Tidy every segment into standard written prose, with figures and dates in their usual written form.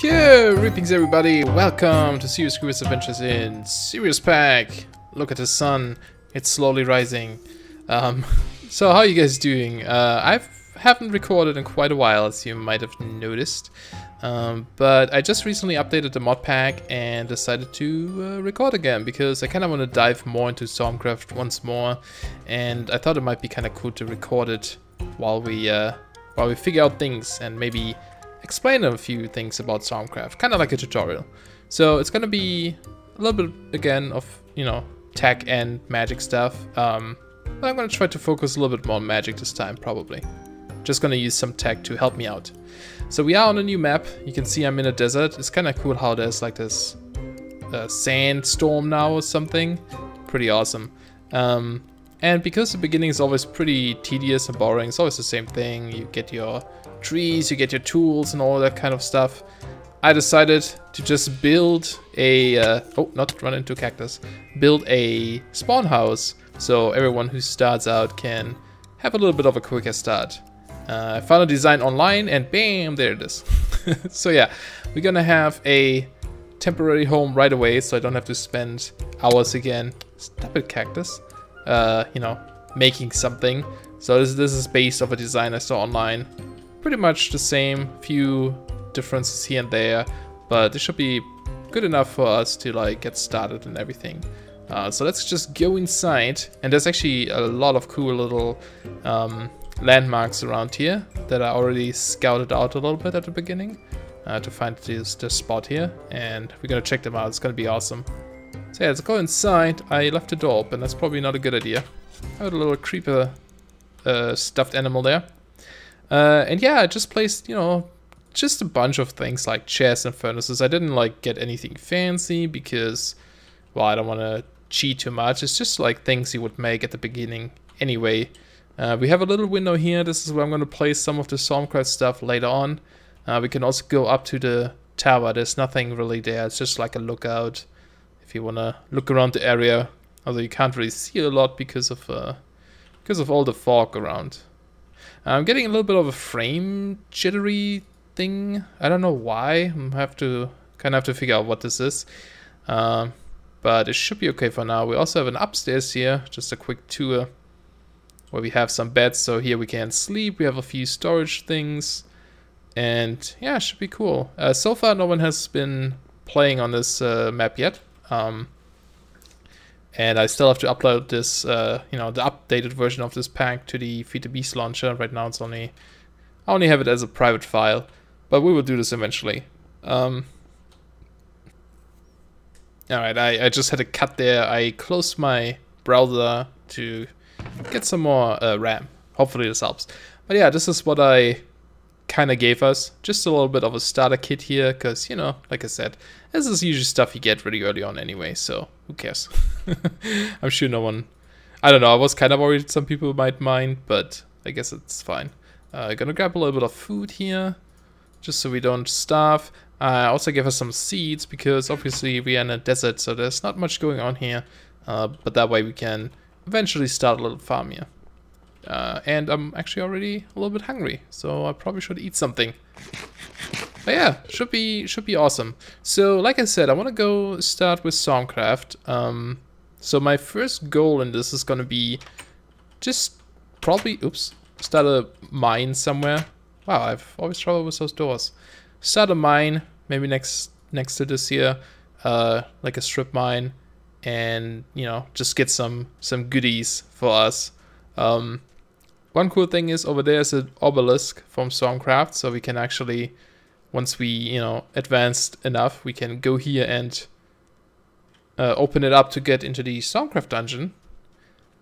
Okay, greetings everybody. Welcome to Serious Adventures in SeriousPack. Look at the sun; it's slowly rising. So how are you guys doing? I haven't recorded in quite a while, as you might have noticed. But I just recently updated the mod pack and decided to record again because I kind of want to dive more into Thaumcraft once more, and I thought it might be kind of cool to record it while we figure out things and maybe explain a few things about Thaumcraft, kind of like a tutorial. So it's gonna be a little bit again of, you know, tech and magic stuff, but I'm gonna try to focus a little bit more on magic this time, probably. Just gonna use some tech to help me out. So we are on a new map. You can see I'm in a desert. It's kind of cool how there's like this sandstorm now or something. Pretty awesome. And because the beginning is always pretty tedious and boring, it's always the same thing. You get your trees, you get your tools and all that kind of stuff. I decided to just build a, not run into cactus, build a spawn house so everyone who starts out can have a little bit of a quicker start. I found a design online and bam, there it is. So yeah, we're gonna have a temporary home right away so I don't have to spend hours again. Stop it, cactus. You know, making something. So this is based off a design I saw online. Pretty much the same, few differences here and there, but it should be good enough for us to like get started and everything. So let's just go inside, and there's actually a lot of cool little landmarks around here that I already scouted out a little bit at the beginning to find this spot here, and we're gonna check them out. It's gonna be awesome. So yeah, let's go inside. I left the door open. That's probably not a good idea. I had a little creeper stuffed animal there. And yeah, I just placed, you know, just a bunch of things like chests and furnaces. I didn't like get anything fancy because, well, I don't want to cheat too much. It's just like things you would make at the beginning anyway. We have a little window here. This is where I'm going to place some of the Thaumcraft stuff later on. We can also go up to the tower. There's nothing really there. It's just like a lookout if you want to look around the area. Although you can't really see a lot because of all the fog around. I'm getting a little bit of a frame jittery thing. I don't know why. I have to figure out what this is. But it should be okay for now. We also have an upstairs here. Just a quick tour where we have some beds. So here we can sleep. We have a few storage things. And yeah, it should be cool. So far, no one has been playing on this map yet. And I still have to upload this, you know, the updated version of this pack to the FTB launcher. Right now it's I only have it as a private file, but we will do this eventually. Alright, I just had a cut there. I closed my browser to get some more RAM. Hopefully this helps. But yeah, this is what I kind of gave us. Just a little bit of a starter kit here, because, you know, like I said, this is usually stuff you get really early on anyway, so who cares? I'm sure no one, I don't know, I was kind of worried some people might mind, but I guess it's fine. Gonna grab a little bit of food here, just so we don't starve. I also gave us some seeds, because obviously we are in a desert, so there's not much going on here, but that way we can eventually start a little farm here. And I'm actually already a little bit hungry, so I probably should eat something. But yeah, should be awesome. So like I said, I want to go start with Thaumcraft. So my first goal in this is gonna be just probably, start a mine somewhere. Wow, I've always trouble with those doors. Start a mine, maybe next to this here, like a strip mine, and you know, just get some goodies for us. One cool thing is over there is an obelisk from Thaumcraft, so we can actually, once we, you know, advanced enough, we can go here and open it up to get into the Thaumcraft dungeon.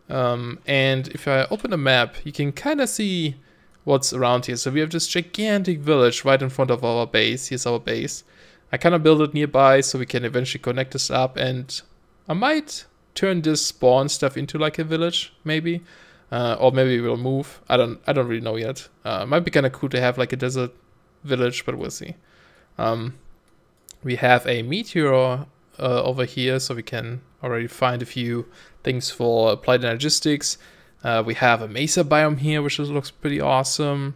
And if I open a map, you can kind of see what's around here. So we have this gigantic village right in front of our base. Here's our base. I kind of built it nearby so we can eventually connect this up, and I might turn this spawn stuff into like a village, maybe. Or maybe we'll move. I don't really know yet. Might be kind of cool to have like a desert village, but we'll see. We have a meteor over here, so we can already find a few things for applied energistics. We have a mesa biome here, which looks pretty awesome.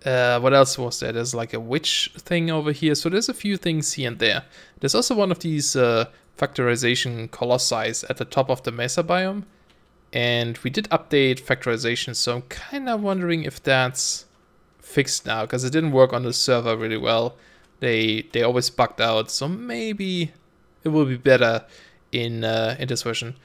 What else was there? There's like a witch thing over here. So there's a few things here and there. There's also one of these factorization colossi at the top of the mesa biome. And we did update factorization, so I'm kind of wondering if that's fixed now, because it didn't work on the server really well. They always bugged out, so maybe it will be better in this version.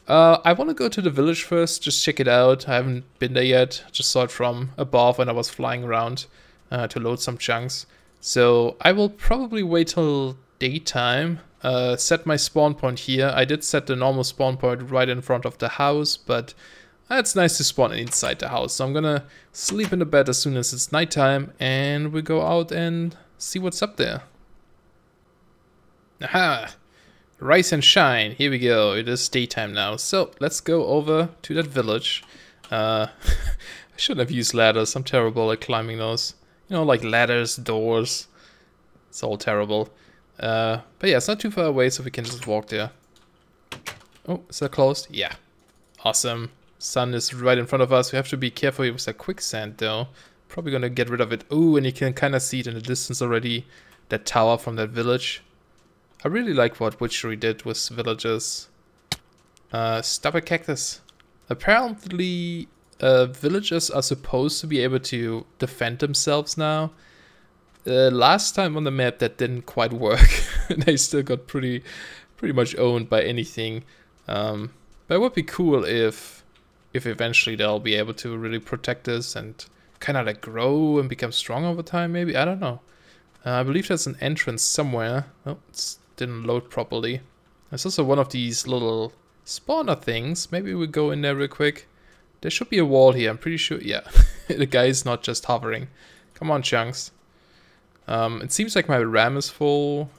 I want to go to the village first, just check it out. I haven't been there yet, just saw it from above when I was flying around to load some chunks. So I will probably wait till daytime, set my spawn point here. I did set the normal spawn point right in front of the house, but it's nice to spawn inside the house. So I'm gonna sleep in the bed as soon as it's nighttime, and we go out and see what's up there. Aha! Rise and shine, here we go. It is daytime now, so let's go over to that village. I shouldn't have used ladders, I'm terrible at climbing those. You know, like ladders, doors, it's all terrible. But yeah, it's not too far away, so we can just walk there. Oh, is that closed? Yeah. Awesome. Sun is right in front of us. We have to be careful with that quicksand though. Probably gonna get rid of it. Ooh, and you can kind of see it in the distance already. That tower from that village. I really like what Witchery did with villagers. Stop a cactus. Apparently, villagers are supposed to be able to defend themselves now. Last time on the map that didn't quite work. They still got pretty much owned by anything. But it would be cool if eventually they'll be able to really protect us and kind of like grow and become strong over time, maybe? I don't know. I believe there's an entrance somewhere. Oh, it didn't load properly. There's also one of these little spawner things. Maybe we go in there real quick. There should be a wall here, I'm pretty sure. Yeah, the guy is not just hovering. Come on, chunks. It seems like my RAM is full.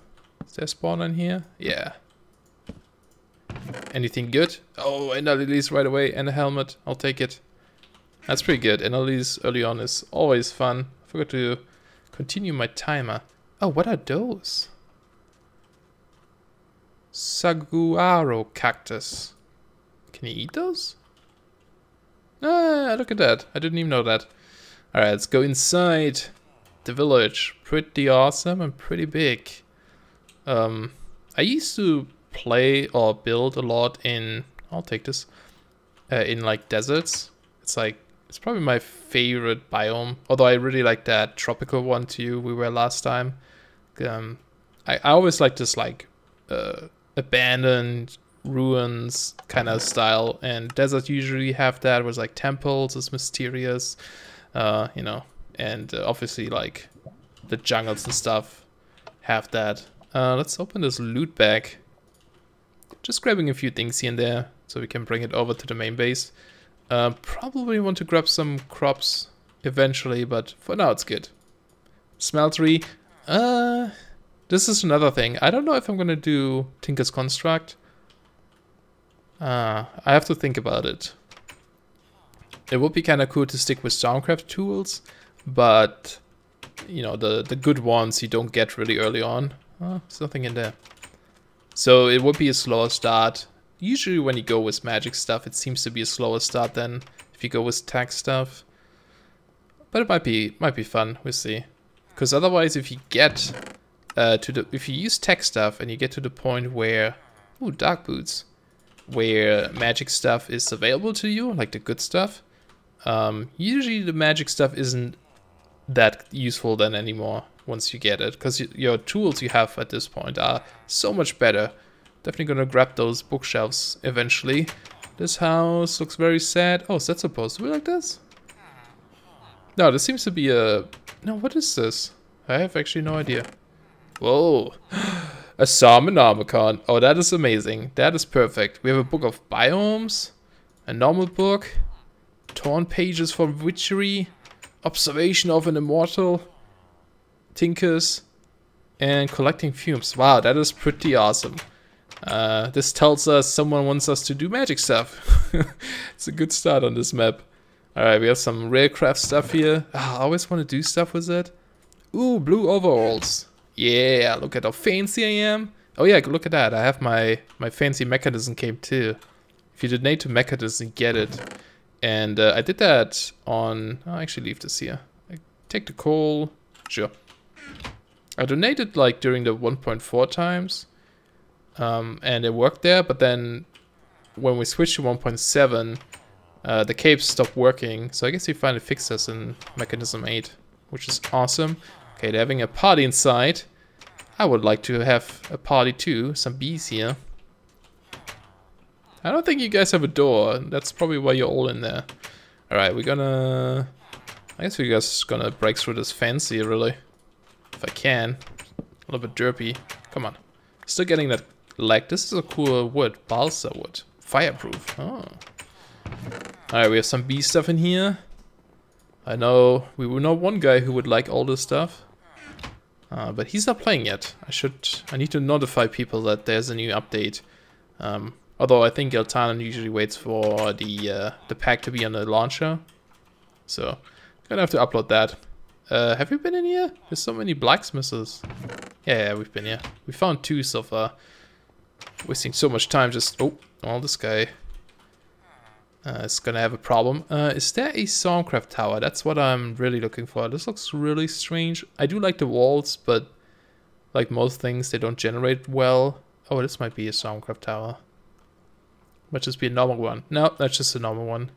Is there a spawner in here? Yeah. Anything good? Oh, and LEDs right away, and a helmet. I'll take it. That's pretty good. And LEDs early on is always fun. I forgot to continue my timer. Oh, what are those? Saguaro cactus. Can you eat those? Ah, look at that. I didn't even know that. Alright, let's go inside the village. Pretty awesome and pretty big. I used to play or build a lot in, I'll take this, in like deserts. It's probably my favorite biome, although I really like that tropical one too we were last time. I always like this like abandoned ruins kind of style, and deserts usually have that, where it's like temples, it's mysterious, you know, and obviously like the jungles and stuff have that. Let's open this loot bag. Just grabbing a few things here and there so we can bring it over to the main base. Probably want to grab some crops eventually, but for now it's good. Smeltery. This is another thing. I don't know if I'm gonna do Tinker's Construct. I have to think about it. It would be kind of cool to stick with Thaumcraft tools, but you know, the good ones you don't get really early on. There's nothing in there. So it would be a slower start. Usually when you go with magic stuff, it seems to be a slower start than if you go with tech stuff. But it might be fun, we'll see. Because otherwise, if you get if you use tech stuff and you get to the point where, ooh, dark boots, where magic stuff is available to you, like the good stuff, usually the magic stuff isn't that useful then anymore once you get it, because your tools you have at this point are so much better. Definitely gonna grab those bookshelves eventually. This house looks very sad. Oh, is that supposed to be like this? No, this seems to be a... No, what is this? I have actually no idea. Whoa. A Summonnomicon. Oh, that is amazing. That is perfect. We have a book of biomes, a normal book, torn pages from Witchery, observation of an immortal, Tinkers, and collecting fumes. Wow, that is pretty awesome. This tells us someone wants us to do magic stuff. It's a good start on this map. Alright, we have some rare craft stuff here. I always want to do stuff with it. Ooh, blue overalls. Yeah, look at how fancy I am. Oh yeah, look at that. I have my fancy mechanism cape too. If you donate to mechanism, get it. And I did that on... I'll actually leave this here. I take the coal. Sure. I donated like during the 1.4 times. And it worked there, but then when we switched to 1.7, the capes stopped working. So I guess he finally fixed us in Mechanism 8, which is awesome. Okay, they're having a party inside. I would like to have a party too. Some bees here. I don't think you guys have a door. That's probably why you're all in there. Alright, we're gonna... I guess we're just gonna break through this fence here, really. If I can. A little bit derpy. Come on. Still getting that lag. This is a cool wood. Balsa wood. Fireproof. Oh. Alright, we have some bee stuff in here. I know we will know one guy who would like all this stuff. But he's not playing yet. I need to notify people that there's a new update. Although I think Eltanan usually waits for the pack to be on the launcher. So, gonna have to upload that. Have we been in here? There's so many blacksmiths. Yeah, we've been here. We found 2 so far. Wasting so much time just... Oh, this guy is gonna have a problem. Is there a Thaumcraft tower? That's what I'm really looking for. This looks really strange. I do like the walls, but like most things, they don't generate well. Oh, this might be a Thaumcraft tower. Might just be a normal one. No, that's just a normal one.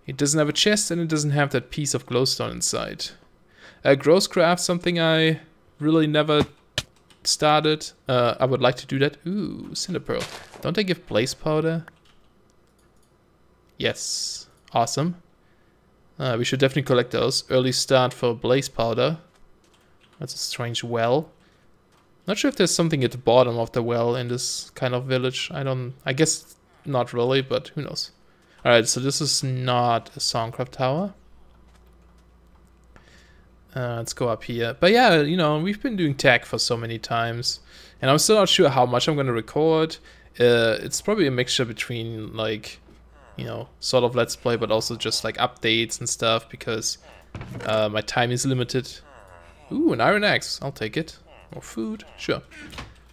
It doesn't have a chest and it doesn't have that piece of glowstone inside. Grosscraft, something I really never started. I would like to do that. Ooh, Cinder Pearl. Don't they give blaze powder? Yes. Awesome. We should definitely collect those. Early start for blaze powder. That's a strange well. Not sure if there's something at the bottom of the well in this kind of village. I guess not really, but who knows. Alright, so this is not a Thaumcraft tower. Let's go up here. But yeah, you know, we've been doing tech for so many times. And I'm still not sure how much I'm going to record. It's probably a mixture between, like, you know, sort of Let's Play, but also just, like, updates and stuff. Because my time is limited. Ooh, an iron axe. I'll take it. More food. Sure.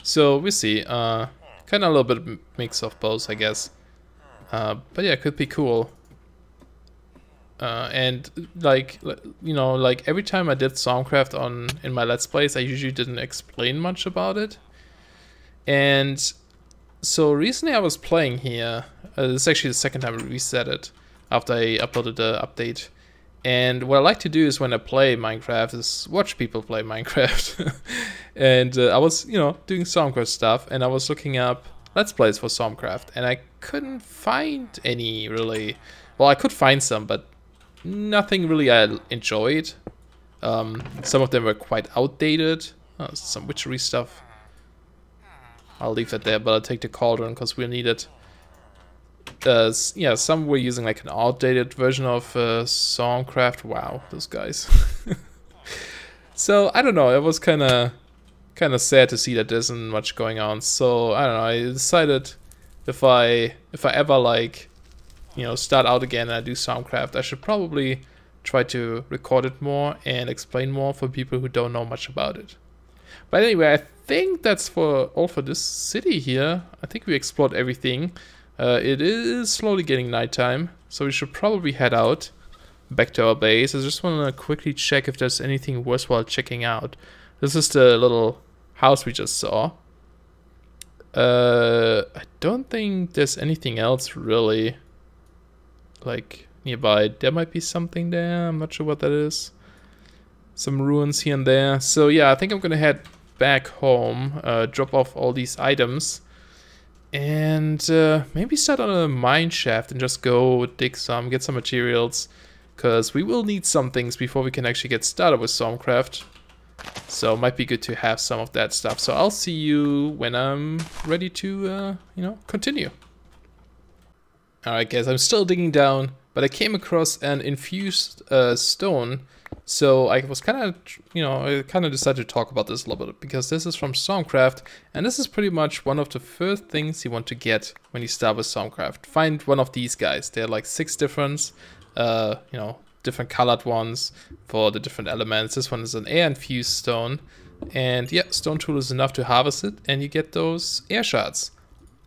So, we'll see. Kind of a little bit of mix of both, I guess. But yeah, it could be cool. And like, you know, like every time I did Thaumcraft in my Let's Plays, I usually didn't explain much about it. And so recently I was playing here. This is actually the second time I reset it after I uploaded the update. And what I like to do is when I play Minecraft is watch people play Minecraft. And I was, you know, doing Thaumcraft stuff, and I was looking up Let's Plays for Thaumcraft, and I couldn't find any really. Well, I could find some, but nothing really I enjoyed. Some of them were quite outdated. Oh, some witchery stuff. I'll leave that there, but I'll take the cauldron because we'll need it. Yeah, some were using like an outdated version of Thaumcraft. Wow, those guys. So I don't know. It was kind of sad to see that there isn't much going on. So I don't know. I decided if I ever like, you know, start out again and I do Thaumcraft, I should probably try to record it more and explain more for people who don't know much about it. But anyway, I think that's all for this city here. I think we explored everything. It is slowly getting nighttime, so we should probably head out back to our base. I just want to quickly check if there's anything worthwhile checking out. This is the little house we just saw. I don't think there's anything else really, like, nearby. There might be something there. I'm not sure what that is. Some ruins here and there. So yeah, I think I'm gonna head back home, drop off all these items, and maybe start on a mine shaft and just go dig some, get some materials, because we will need some things before we can actually get started with Thaumcraft. So it might be good to have some of that stuff. So I'll see you when I'm ready to, you know, continue. Alright guys, I'm still digging down, but I came across an infused stone. So I was kind of, you know, I kind of decided to talk about this a little bit, because this is from Thaumcraft, and this is pretty much one of the first things you want to get when you start with Thaumcraft. Find one of these guys. There are like 6 different, you know, different colored ones for the different elements. This one is an air infused stone, and yeah, stone tool is enough to harvest it, and you get those air shards.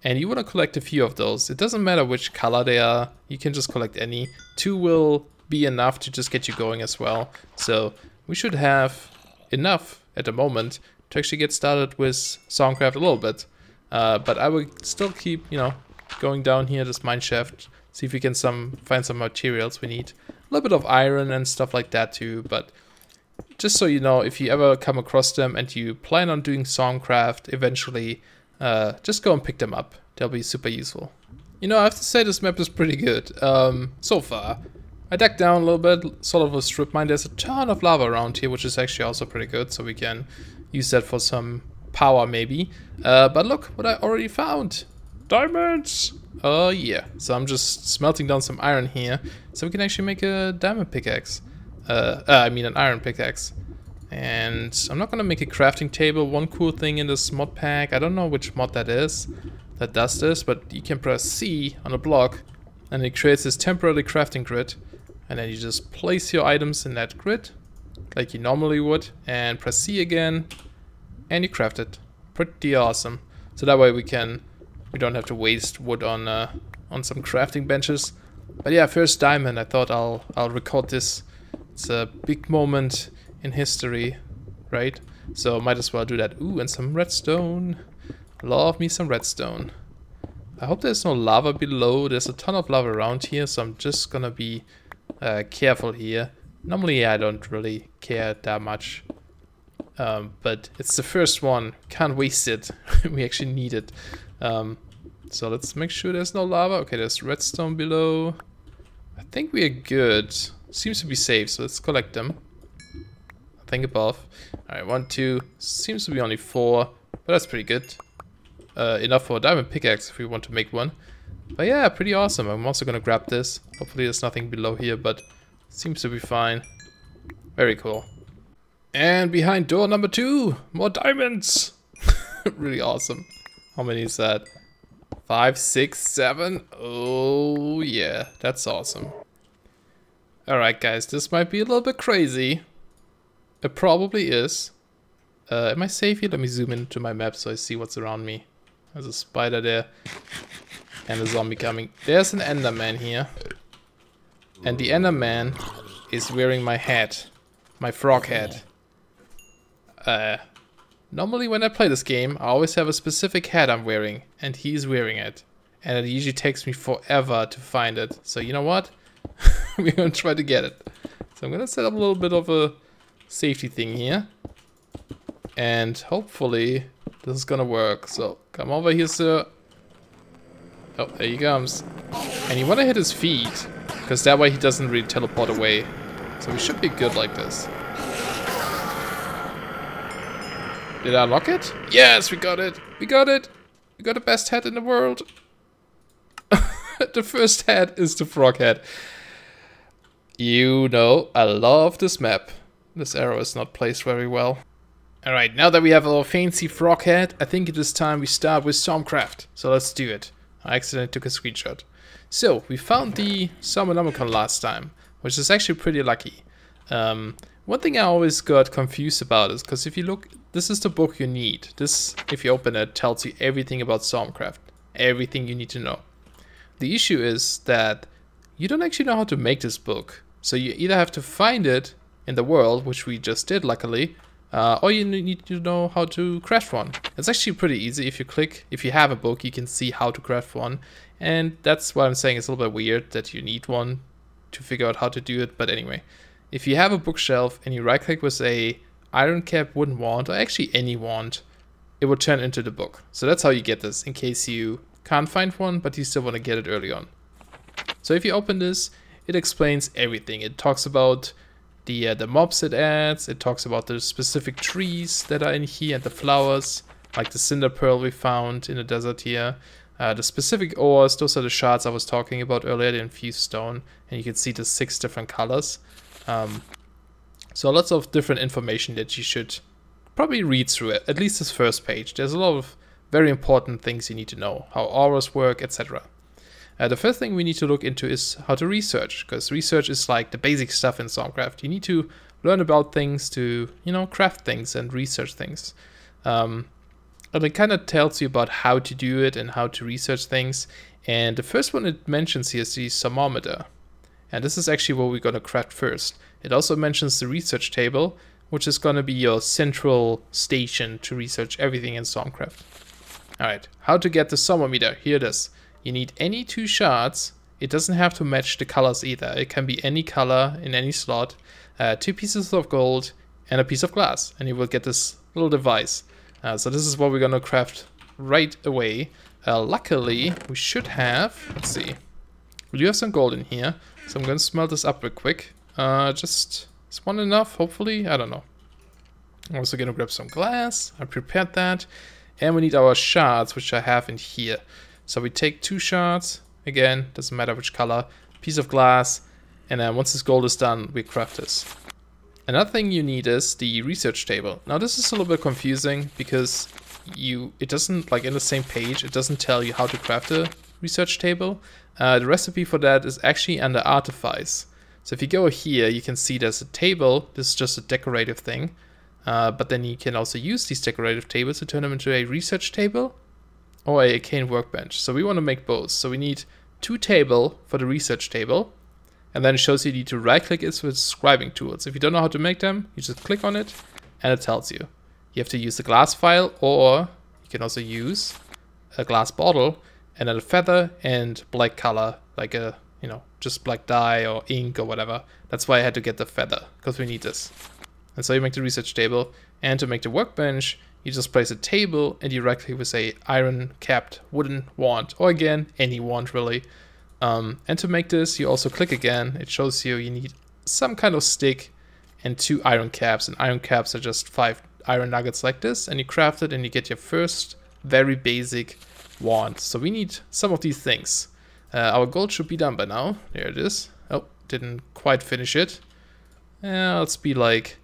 And you want to collect a few of those. It doesn't matter which color they are, you can just collect any. 2 will be enough to just get you going as well. So we should have enough at the moment to actually get started with Thaumcraft a little bit. But I will still keep, you know, going down here this mine shaft, see if we can find some materials we need. A little bit of iron and stuff like that too, but just so you know, if you ever come across them and you plan on doing Thaumcraft eventually, just go and pick them up. They'll be super useful. You know, I have to say this map is pretty good, so far. I dug down a little bit, sort of a strip mine. There's a ton of lava around here, which is actually also pretty good, so we can use that for some power maybe. But look what I already found. Diamonds! Oh yeah, so I'm just smelting down some iron here, so we can actually make a diamond pickaxe. I mean an iron pickaxe. And I'm not gonna make a crafting table. One cool thing in this mod pack, I don't know which mod that is that does this, but you can press C on a block and it creates this temporary crafting grid, and then you just place your items in that grid like you normally would, and press C again and you craft it. Pretty awesome. So that way we don't have to waste wood on some crafting benches. But yeah, first diamond. I thought I'll record this. It's a big moment in history, right? So might as well do that. Ooh, and some redstone. Love me some redstone. I hope there's no lava below. There's a ton of lava around here, so I'm just gonna be careful here. Normally I don't really care that much, but it's the first one. Can't waste it. We actually need it. So let's make sure there's no lava. Okay, there's redstone below. I think we are good. Seems to be safe, so let's collect them. I think above. Alright, 1, 2. Seems to be only 4, but that's pretty good. Enough for a diamond pickaxe if we want to make one. But yeah, pretty awesome. I'm also gonna grab this. Hopefully there's nothing below here, but seems to be fine. Very cool. And behind door number 2, more diamonds. Really awesome. How many is that? 5, 6, 7. Oh yeah, that's awesome. Alright guys, this might be a little bit crazy. It probably is. Am I safe here? Let me zoom into my map so I see what's around me. There's a spider there. And a zombie coming. There's an enderman here. And the enderman is wearing my hat. My frog hat. Normally when I play this game, I always have a specific hat I'm wearing. And he's wearing it. And it usually takes me forever to find it. So you know what? We're gonna try to get it. So I'm gonna set up a little bit of a safety thing here. And hopefully this is gonna work. So come over here, sir. Oh, there he comes. And you wanna hit his feet, because that way he doesn't really teleport away. So we should be good like this. Did I unlock it? Yes, we got it. We got it. We got the best hat in the world. The first hat is the frog hat. You know, I love this map. This arrow is not placed very well. Alright, now that we have our fancy frog hat, I think it is time we start with Thaumcraft. So let's do it. I accidentally took a screenshot. So, we found the Summonnomicon last time, which is actually pretty lucky. One thing I always got confused about is, because if you look, this is the book you need. This, if you open it, tells you everything about Thaumcraft. Everything you need to know. The issue is that you don't actually know how to make this book. So you either have to find it in the world, which we just did luckily, or you need to know how to craft one. It's actually pretty easy. If you have a book, you can see how to craft one. And that's why I'm saying it's a little bit weird that you need one to figure out how to do it. But anyway, if you have a bookshelf and you right click with a iron cap wooden wand, or actually any wand, it will turn into the book. So that's how you get this, in case you can't find one, but you still want to get it early on. So if you open this, it explains everything. It talks about the mobs it adds. It talks about the specific trees that are in here and the flowers, like the cinder pearl we found in the desert here. The specific ores, those are the shards I was talking about earlier, the infused stone, and you can see the 6 different colors. So lots of different information that you should probably read through it, at least this first page. There's a lot of very important things you need to know, how auras work, etc. The first thing we need to look into is how to research, because research is like the basic stuff in Thaumcraft. You need to learn about things to, you know, craft things and research things. And it kind of tells you about how to do it and how to research things. And the first one it mentions here is the Thermometer. And this is actually what we're going to craft first. It also mentions the research table, which is going to be your central station to research everything in Thaumcraft. Alright, how to get the thermometer? Here it is. You need any 2 shards. It doesn't have to match the colors either. It can be any color in any slot. 2 pieces of gold and a piece of glass. And you will get this little device. So this is what we're going to craft right away. Luckily, we should have... Let's see. We do have some gold in here. So I'm going to smelt this up real quick. Is one enough, hopefully? I don't know. I'm also going to grab some glass. I prepared that. And we need our shards, which I have in here. So we take 2 shards. Again, doesn't matter which color. Piece of glass. And then once this gold is done, we craft this. Another thing you need is the research table. Now this is a little bit confusing because it doesn't, like in the same page, it doesn't tell you how to craft a research table. The recipe for that is actually under artifice. So if you go here, you can see there's a table. This is just a decorative thing. But then you can also use these decorative tables to turn them into a research table or a arcane workbench. So we want to make both. So we need 2 table for the research table. And then it shows you need to right click it with scribing tools. If you don't know how to make them, you just click on it and it tells you. You have to use the glass file, or you can also use a glass bottle and then a feather and black color, like a, just black dye or ink or whatever. That's why I had to get the feather, because we need this. And so you make the research table, and to make the workbench, you just place a table and you right click with a iron capped wooden wand, or again, any wand really. And to make this, you also click again. It shows you need some kind of stick and 2 iron caps, and iron caps are just 5 iron nuggets like this, and you craft it and you get your first very basic wand. So we need some of these things. Our gold should be done by now. There it is. Oh, didn't quite finish it. Let's be like...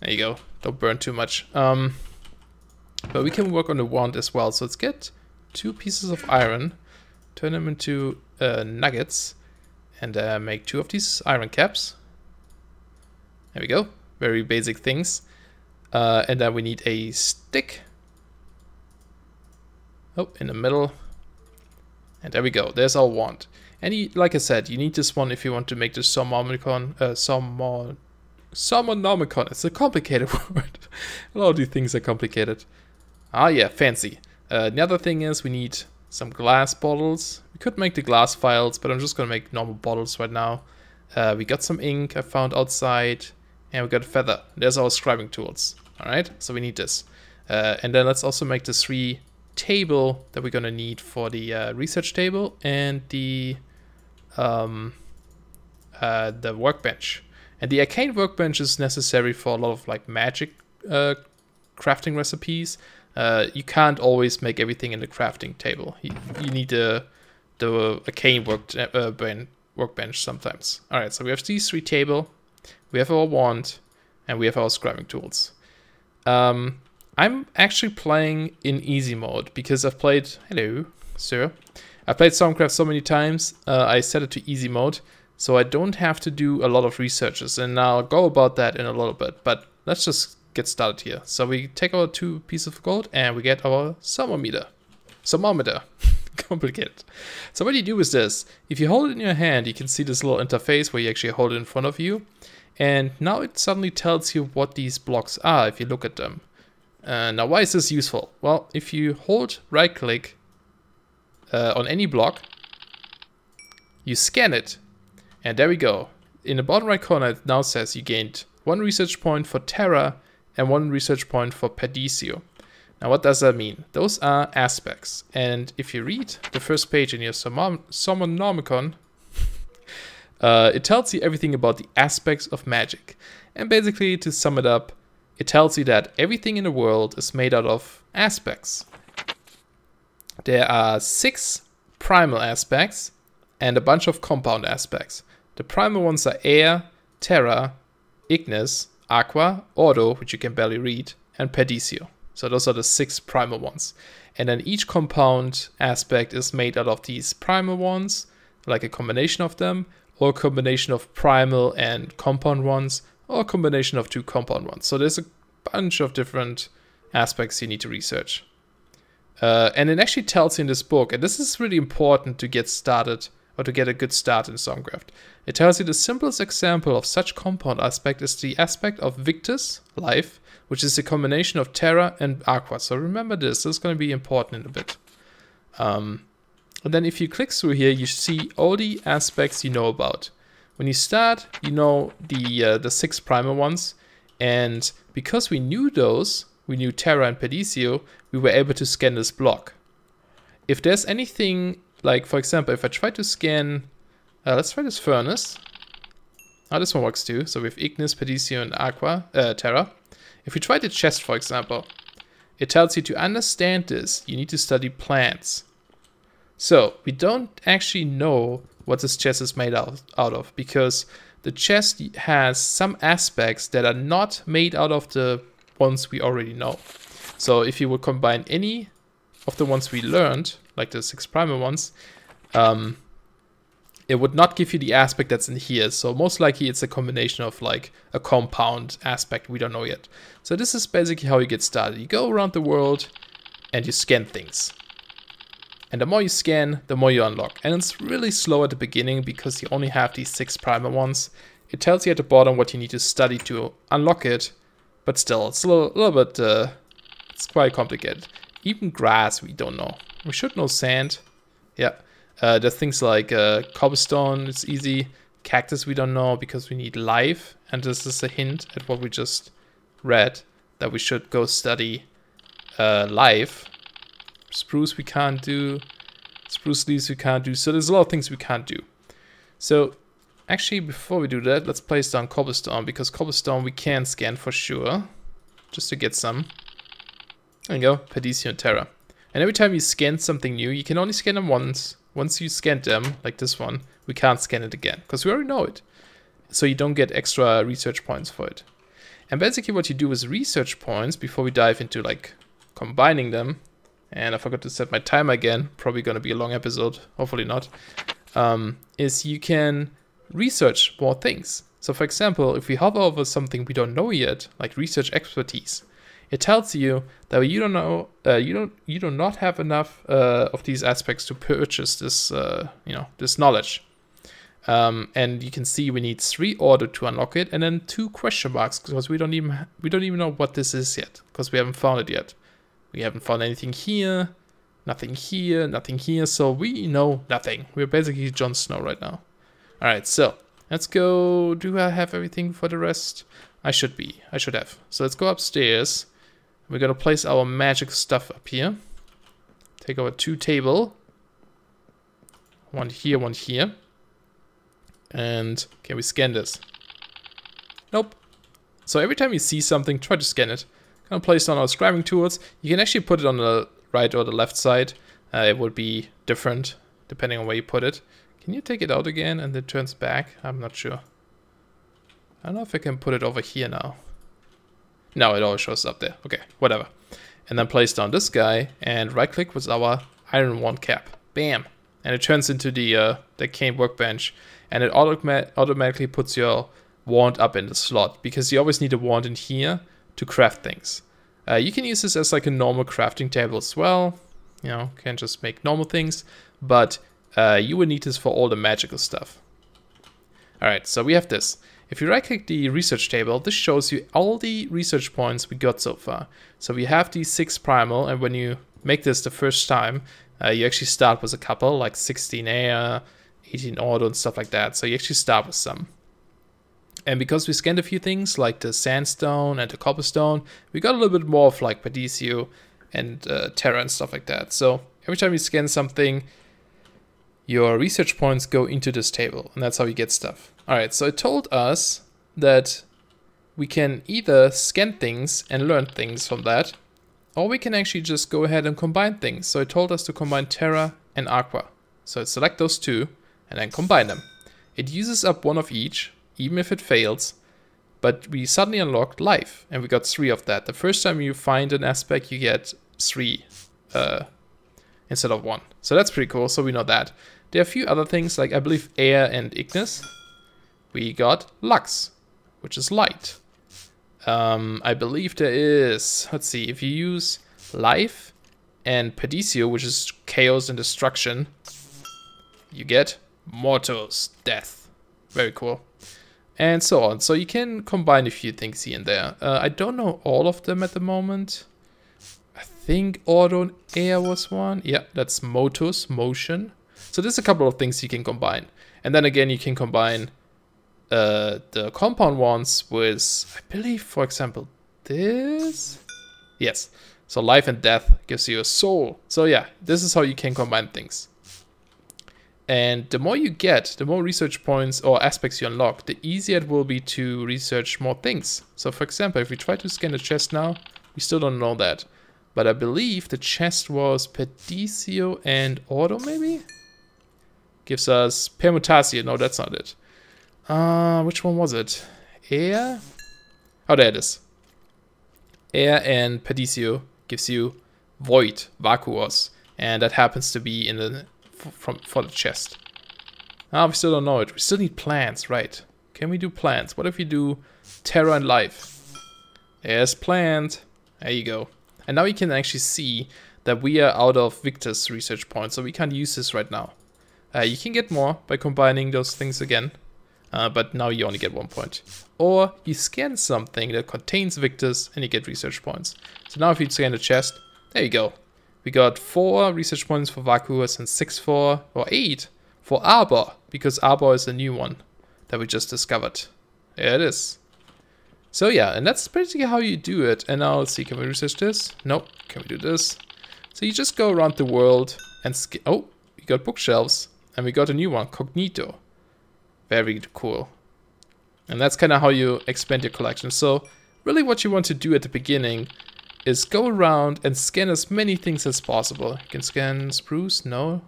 There you go. Don't burn too much. But we can work on the wand as well. So let's get 2 pieces of iron, turn them into nuggets, and make 2 of these iron caps. There we go. Very basic things. And then we need a stick. Oh, in the middle. And there we go. There's our wand. And like I said, you need this one if you want to make the Summonnomicon. Summonnomicon. It's a complicated word. A lot of these things are complicated. Ah, yeah, fancy. The other thing is we need some glass bottles. We could make the glass vials, but I'm just going to make normal bottles right now. We got some ink I found outside. And we got a feather. There's our scribing tools. Alright, so we need this. And then let's also make the 3 table that we're going to need for the research table and the workbench. And the arcane workbench is necessary for a lot of like magic crafting recipes. You can't always make everything in the crafting table. You need the arcane workbench sometimes. Alright, so we have these 3 table. We have our wand, and we have our scribing tools. I'm actually playing in easy mode because I've played... Hello, sir. I've played Thaumcraft so many times. I set it to easy mode, so I don't have to do a lot of researches, and I'll go about that in a little bit. But let's just get started here. So we take our 2 pieces of gold, and we get our thermometer. Complicated. So what you do is this. If you hold it in your hand, you can see this little interface where you actually hold it in front of you. And now it suddenly tells you what these blocks are if you look at them. Now why is this useful? Well, if you hold right click on any block, you scan it, and there we go. In the bottom right corner it now says you gained 1 research point for Terra and 1 research point for Perdicio. Now what does that mean? Those are aspects, and if you read the first page in your Summonnomicon, it tells you everything about the aspects of magic. And basically, to sum it up, it tells you that everything in the world is made out of aspects. There are 6 primal aspects and a bunch of compound aspects. The primal ones are air, terra, ignis, aqua, ordo, which you can barely read, and perdicio. So those are the 6 primal ones. And then each compound aspect is made out of these primal ones, like a combination of them, or a combination of primal and compound ones, or a combination of 2 compound ones. So there's a bunch of different aspects you need to research. And it actually tells you in this book, and this is really important to get started or to get a good start in Thaumcraft. It tells you the simplest example of such compound aspect is the aspect of Victus, life, which is a combination of Terra and Aqua. So remember this is going to be important in a bit. And then if you click through here, you see all the aspects you know about. When you start, you know the 6 primal ones, and because we knew those, we knew Terra and Pedicio, we were able to scan this block. If there's anything, like for example, if I try to scan, let's try this furnace. Oh, this one works too. So we have Ignis, Pedicio, and Aqua, Terra. If we try the chest, for example, it tells you to understand this, you need to study plants. So we don't actually know what this chest is made out of, because the chest has some aspects that are not made out of the ones we already know. So if you would combine any of the ones we learned, like the 6 primal ones, it would not give you the aspect that's in here. So most likely it's a combination of like a compound aspect we don't know yet. So this is basically how you get started. You go around the world and you scan things. And the more you scan, the more you unlock. And it's really slow at the beginning because you only have these 6 primal ones. It tells you at the bottom what you need to study to unlock it. But still, it's a little bit, it's quite complicated. Even grass we don't know. We should know sand. Yeah. There's things like cobblestone, it's easy. Cactus we don't know because we need life. And this is a hint at what we just read, that we should go study life. Spruce we can't do. Spruce leaves we can't do. So there's a lot of things we can't do. So actually before we do that, let's place down cobblestone, because cobblestone we can scan for sure. Just to get some. There you go, Pedicio and Terra. And every time you scan something new, you can only scan them once. Once you scan them, like this one, we can't scan it again, because we already know it. So you don't get extra research points for it. And basically what you do with research points, before we dive into like combining them, and I forgot to set my timer again, probably going to be a long episode, hopefully not, is you can research more things. So for example, if we hover over something we don't know yet, like research expertise, it tells you that you don't know, you do not have enough of these aspects to purchase this, this knowledge. And you can see we need 3 order to unlock it, and then 2 question marks, because we don't even know what this is yet, because we haven't found it yet. We haven't found anything here, nothing here, nothing here, so we know nothing. We're basically Jon Snow right now. All right, so let's go. Do I have everything for the rest? I should have. So let's go upstairs. We're gonna place our magic stuff up here. Take our 2 table. One here, one here. And can we scan this? Nope. So every time you see something, try to scan it. Gonna place down our scribing tools. You can actually put it on the right or the left side. It would be different depending on where you put it. Can you take it out again and it turns back? I'm not sure. I don't know if I can put it over here now. No, it always shows up there. Okay, whatever. And then place down this guy and right click with our iron wand cap. Bam! And it turns into the cane workbench, and it automatically puts your wand up in the slot, because you always need a wand in here to craft things. You can use this as like a normal crafting table as well. You know, can just make normal things, but you would need this for all the magical stuff. Alright, so we have this. If you right click the research table, this shows you all the research points we got so far. So we have these 6 primal, and when you make this the first time, you actually start with a couple, like 16 air, 18 auto and stuff like that. So you actually start with some. And because we scanned a few things like the sandstone and the cobblestone, we got a little bit more of like Pedicio and Terra and stuff like that. So every time you scan something, your research points go into this table, and that's how you get stuff. Alright, so it told us that we can either scan things and learn things from that, or we can actually just go ahead and combine things. So it told us to combine Terra and Aqua. So select those 2 and then combine them. It uses up 1 of each, even if it fails, but we suddenly unlocked life, and we got 3 of that. The first time you find an aspect, you get 3 instead of 1. So that's pretty cool, so we know that. There are a few other things, like I believe air and Ignis. We got Lux, which is light. I believe there is, let's see, if you use life and Pedicio, which is chaos and destruction, you get Mortos, death. Very cool. And so on. So you can combine a few things here and there. I don't know all of them at the moment. I think auto and air was one. Yeah, that's motus, motion. So there's a couple of things you can combine. And then again, you can combine the compound ones with, I believe, for example, this. Yes. So life and death gives you a soul. So yeah, this is how you can combine things. And the more you get, the more research points or aspects you unlock, the easier it will be to research more things. So for example, if we try to scan the chest now, we still don't know that. But I believe the chest was Perdicio and Auto maybe? Gives us Permutatio. No, that's not it. Which one was it? Air? Oh, there it is. Air and Perdicio gives you Void, Vacuos. And that happens to be in the for the chest. We still don't know it. We still need plants, right? Can we do plants? What if we do Terra and Life? There's plant. There you go. And now you can actually see that we are out of Victor's research points, so we can't use this right now. You can get more by combining those things again, but now you only get 1 point. Or you scan something that contains Victor's and you get research points. So now if you scan the chest, there you go. We got 4 research points for Vacuous and 6 for, or 8 for Arbor, because Arbor is a new one that we just discovered. There it is. So yeah, and that's basically how you do it. And now let's see, can we research this? Nope. Can we do this? So you just go around the world and oh, we got bookshelves and we got a new one, Cognito. Very cool. And that's kind of how you expand your collection. So really what you want to do at the beginning is go around and scan as many things as possible. You can scan spruce, no.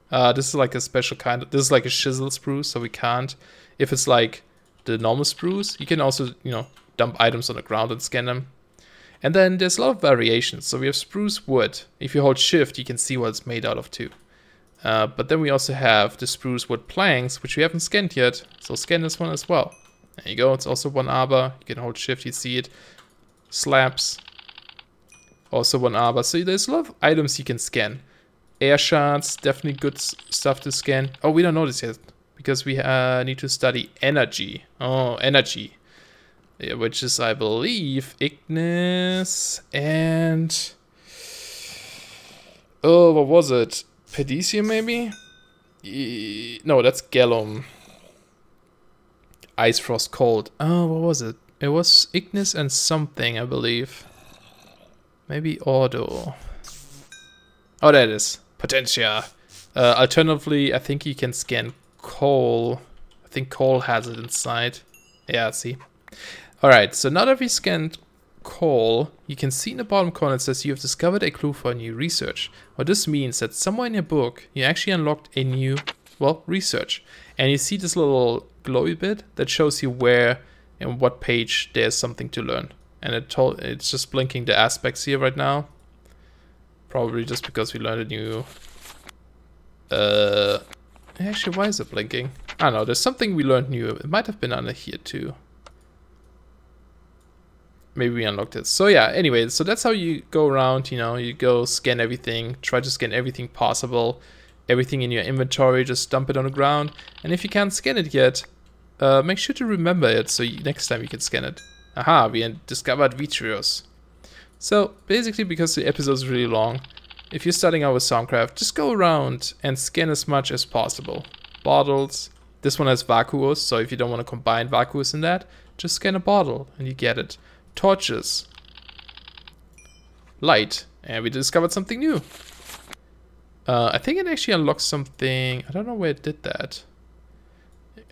This is like a special kind of, this is like a chisel spruce, so we can't. If it's like the normal spruce, you can also, you know, dump items on the ground and scan them. And then there's a lot of variations. So we have spruce wood. If you hold shift, you can see what it's made out of too. But then we also have the spruce wood planks, which we haven't scanned yet. So scan this one as well. There you go, it's also 1 arbor. You can hold shift, you see it. Slabs. Also 1 arbor. So there's a lot of items you can scan. Air shards, definitely good stuff to scan. Oh, we don't know this yet, because we need to study energy. Oh, energy. Yeah, which is, I believe, Ignis and... oh, what was it? Perdicio, maybe? No, that's Gallum. Ice, Frost, Cold. Oh, what was it? It was Ignis and something, I believe. Maybe Auto. Oh, there it is. Potentia. Alternatively, I think you can scan coal. I think coal has it inside. Yeah, see. Alright, so now that we scanned coal, you can see in the bottom corner it says you have discovered a clue for a new research. What this means that somewhere in your book, you actually unlocked a new, well, research. And you see this little glowy bit that shows you where and what page there's something to learn. And it's just blinking the aspects here right now. Probably just because we learned a new... actually, why is it blinking? I don't know, there's something we learned new. It might have been under here too. Maybe we unlocked it. So yeah, anyway, so that's how you go around, you know, you go scan everything, try to scan everything possible. Everything in your inventory, just dump it on the ground. And if you can't scan it yet, make sure to remember it so next time you can scan it. Aha, we discovered Vitrios. So basically, because the episode is really long, if you're starting out with Thaumcraft, just go around and scan as much as possible. Bottles. This one has Vacuos, so if you don't want to combine Vacuos in that, just scan a bottle and you get it. Torches. Light. And we discovered something new. I think it actually unlocks something. I don't know where it did that.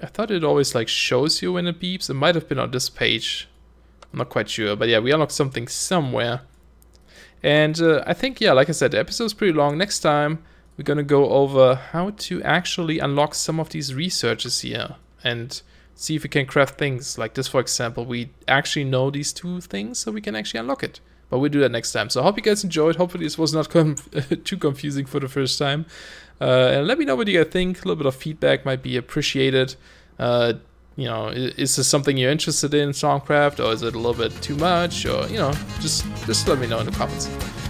I thought it always like shows you when it beeps. It might have been on this page. I'm not quite sure. But yeah, we unlocked something somewhere. And I think, yeah, like I said, the episode's pretty long. Next time, we're going to go over how to actually unlock some of these researches here. And see if we can craft things. Like this, for example. We actually know these 2 things, so we can actually unlock it. But we'll do that next time. So I hope you guys enjoyed. Hopefully this was not too confusing for the first time. And let me know what you guys think. A little bit of feedback might be appreciated. You know, is this something you're interested in, Thaumcraft, or is it a little bit too much? Or, you know, just let me know in the comments.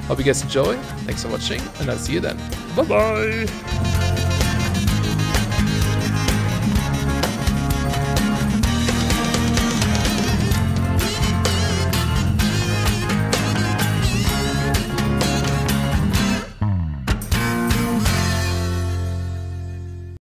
Hope you guys enjoy. Thanks for watching, and I'll see you then. Bye-bye!